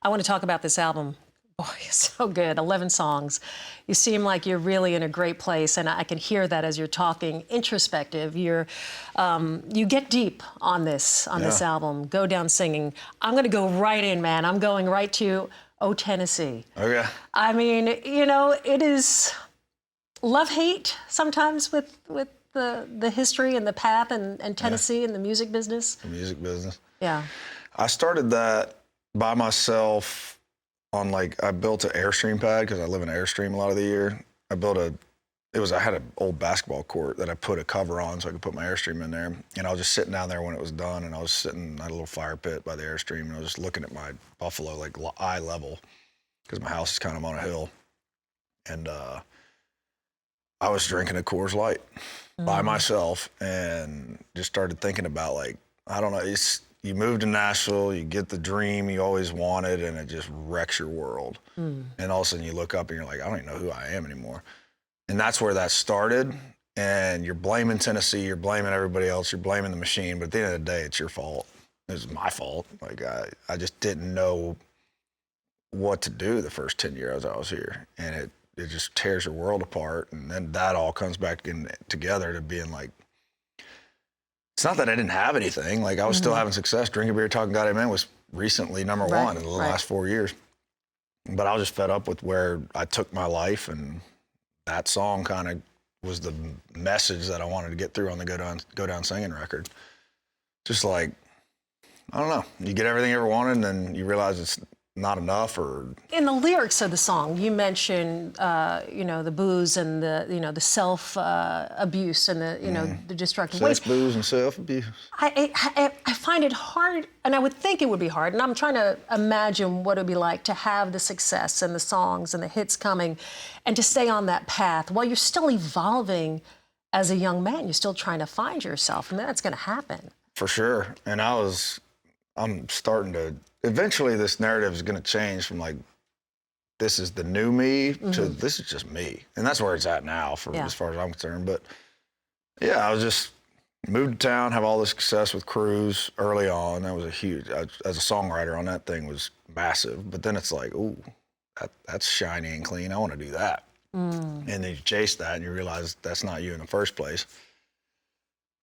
I want to talk about this album. Boy, it's so good. 11 songs. You seem like you're really in a great place, and I can hear that as you're talking. Introspective. You get deep on this album. Go Down Singing. I'm going to go right in, man. I'm going right to Oh Tennessee. Okay. I mean, you know, it is love-hate sometimes with the history and the path and Tennessee and the music business. The music business. Yeah. I started that by myself on I built an Airstream pad because I live in Airstream a lot of the year. I had an old basketball court that I put a cover on so I could put my Airstream in there. And I was just sitting down there when it was done, and I was sitting at a little fire pit by the Airstream, and I was just looking at my Buffalo eye level because my house is kind of on a hill. And I was drinking a Coors Light by myself and just started thinking about I don't know, you move to Nashville, you get the dream you always wanted, and it just wrecks your world. And all of a sudden you look up and you're like, I don't even know who I am anymore. And that's where that started. And you're blaming Tennessee, you're blaming everybody else, you're blaming the machine, but at the end of the day, it's your fault. It was my fault. I just didn't know what to do the first 10 years I was here. And it just tears your world apart. And then that all comes back together to being it's not that I didn't have anything. I was still having success. Drinking Beer, Talking Goddamn Man was recently number one in the last 4 years. But I was just fed up with where I took my life, and that song kind of was the message that I wanted to get through on the Go Down Singin' record. Just I don't know, you get everything you ever wanted, and then you realize it's not enough. Or in the lyrics of the song, you mention the booze and the self abuse and the destructive ways. Sex, booze, and self abuse. I find it hard, and I would think it would be hard, and I'm trying to imagine what it would be like to have the success and the songs and the hits coming, and to stay on that path while you're still evolving as a young man. You're still trying to find yourself, and that's going to happen. For sure. And I'm starting to. Eventually, this narrative is going to change from this is the new me to this is just me. And that's where it's at now as far as I'm concerned. But yeah, I was just moved to town, have all this success with crews early on. That was a huge, as a songwriter on that thing was massive. But then it's ooh, that's shiny and clean. I want to do that. And then you chase that and you realize that's not you in the first place.